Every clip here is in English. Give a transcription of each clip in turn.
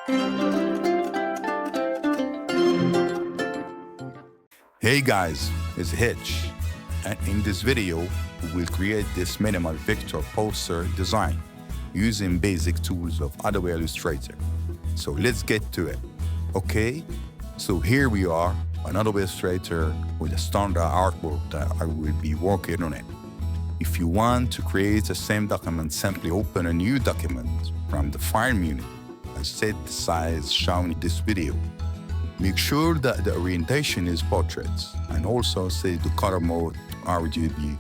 Hey guys, it's Hitch, and in this video, we will create this minimal vector poster design using basic tools of Adobe Illustrator. So let's get to it, okay? So here we are on Adobe Illustrator with a standard artwork that I will be working on it. If you want to create the same document, simply open a new document from the File menu and set the size shown in this video. Make sure that the orientation is portraits and also set the color mode RGB.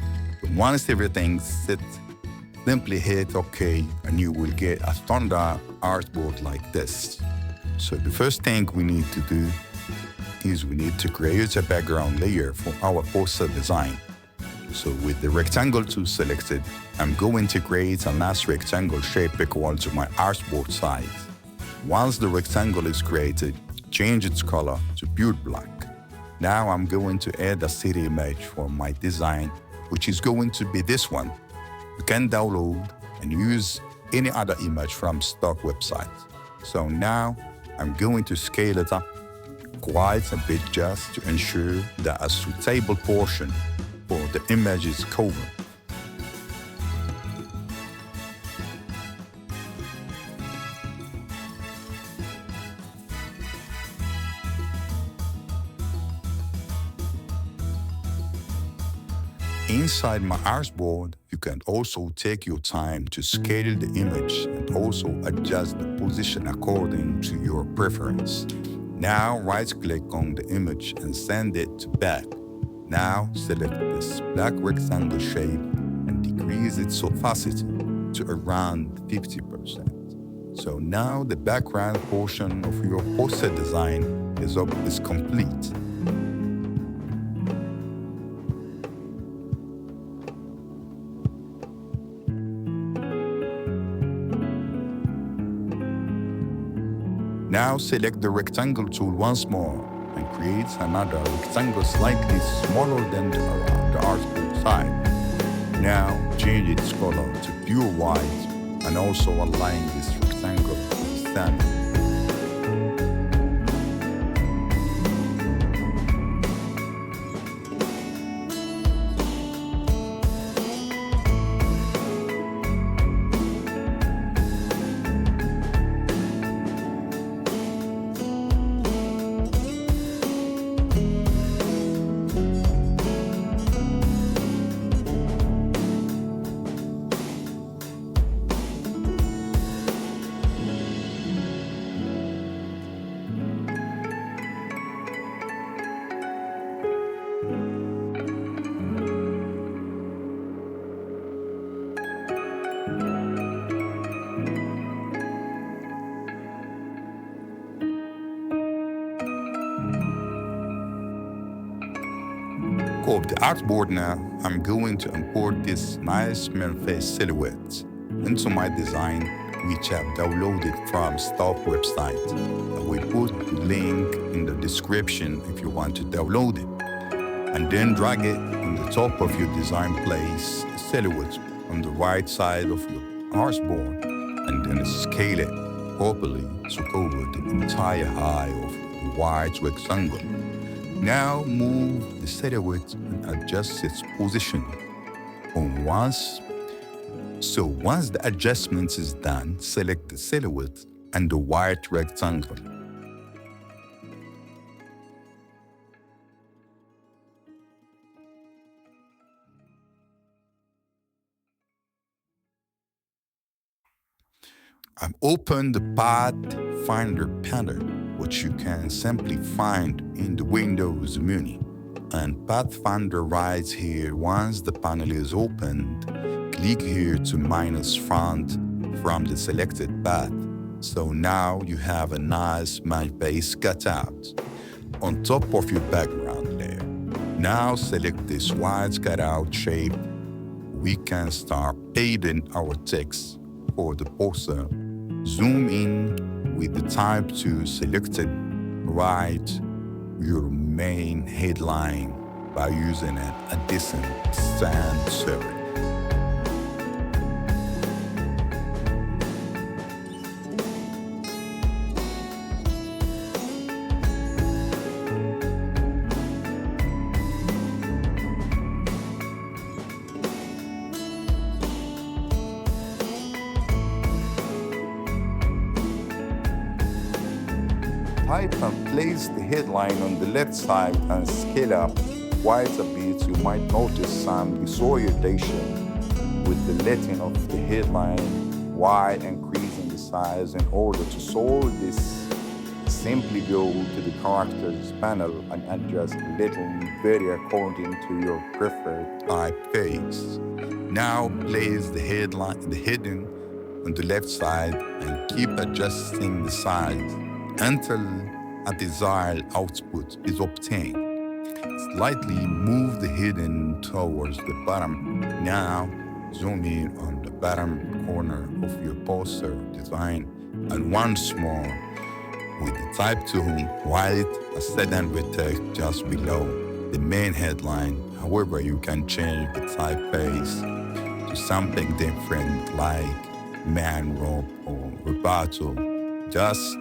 Once everything's set, simply hit OK and you will get a standard artboard like this. So the first thing we need to do is we need to create a background layer for our poster design. So with the rectangle tool selected, I'm going to create a nice rectangle shape equal to my artboard size. Once the rectangle is created, change its color to pure black. Now I'm going to add a city image for my design, which is going to be this one. You can download and use any other image from stock website. So now I'm going to scale it up quite a bit just to ensure that a suitable portion for the image is covered. Inside my artboard, you can also take your time to scale the image and also adjust the position according to your preference. Now right-click on the image and send it to back. Now select this black rectangle shape and decrease its opacity to around 50%. So now the background portion of your poster design is complete. Now select the rectangle tool once more and create another rectangle slightly smaller than the artboard side. Now change its color to pure white and also align this rectangle to the center. Of the artboard now, I'm going to import this nice man face silhouette into my design, which I've downloaded from stock website. I will put the link in the description if you want to download it. And then drag it on the top of your design, place the silhouette on the right side of your artboard, and then scale it properly to cover the entire height of the white rectangle. Now move the silhouette and adjust its position. Once the adjustment is done, select the silhouette and the white rectangle. I've opened the Pathfinder panel, which you can simply find in the Windows menu. And Pathfinder right here. Once the panel is opened, click here to minus font from the selected path. So now you have a nice man face cutout on top of your background layer. Now select this white cutout shape. We can start painting our text for the poster. Zoom in with the Type 2 selected, write your main headline by using a decent sans serif. Type and place the headline on the left side and scale up quite a bit. You might notice some disorientation with the letting of the headline while increasing the size. In order to solve this, simply go to the characters panel and adjust the lettering vary according to your preferred typeface. Now place the heading on the left side and keep adjusting the size until a desired output is obtained. Slightly move the heading towards the bottom. Now zoom in on the bottom corner of your poster design and once more with the type tool, highlight a second with text just below the main headline. However, you can change the typeface to something different like man rope or rebuttal, just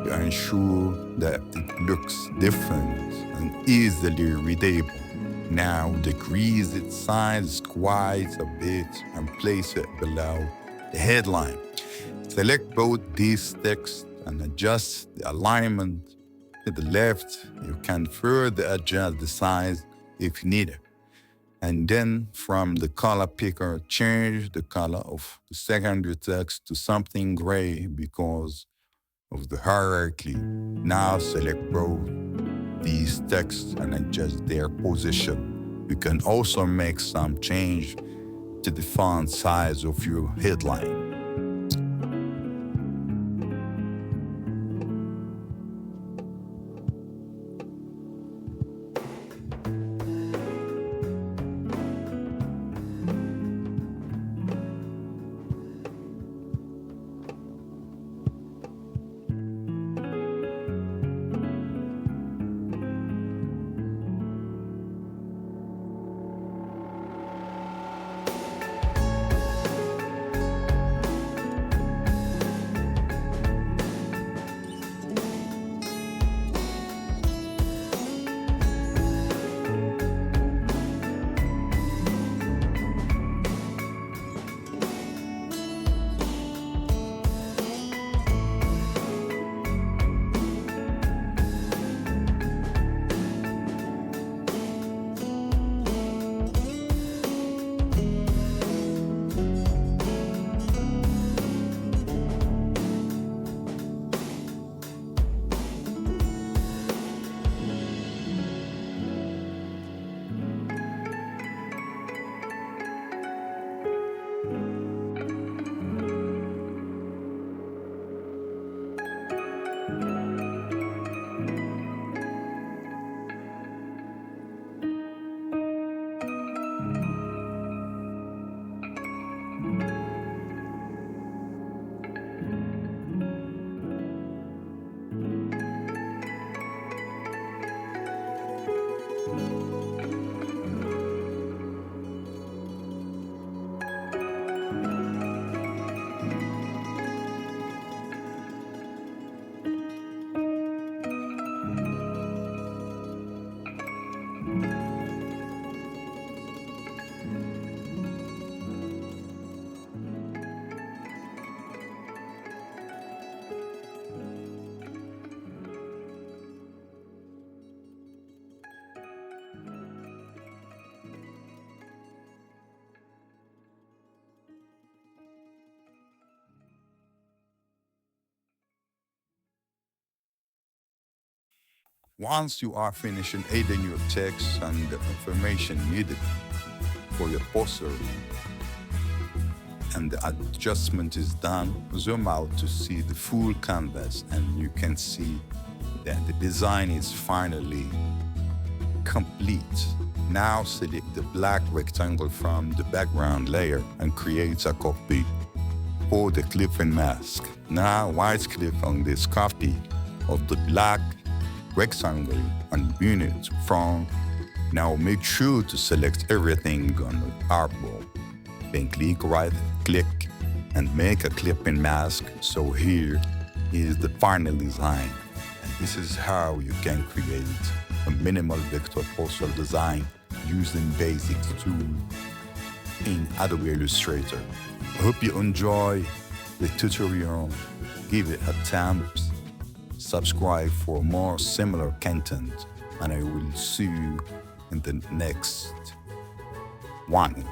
to ensure that it looks different and easily readable. Now decrease its size quite a bit and place it below the headline. Select both these texts and adjust the alignment to the left. You can further adjust the size if needed. And then from the color picker, change the color of the secondary text to something gray because of the hierarchy. Now select both these texts and adjust their position. You can also make some change to the font size of your headline. Once you are finishing adding your text and the information needed for your poster and the adjustment is done, zoom out to see the full canvas and you can see that the design is finally complete. Now select the black rectangle from the background layer and create a copy for the clipping mask. Now right-click on this copy of the black rectangle and bring it to front. Now make sure to select everything on the artboard. Then right-click and make a clipping mask. So here is the final design. And this is how you can create a minimal vector poster design using basic tools in Adobe Illustrator. I hope you enjoy the tutorial. Give it a thumbs subscribe for more similar content, and I will see you in the next one.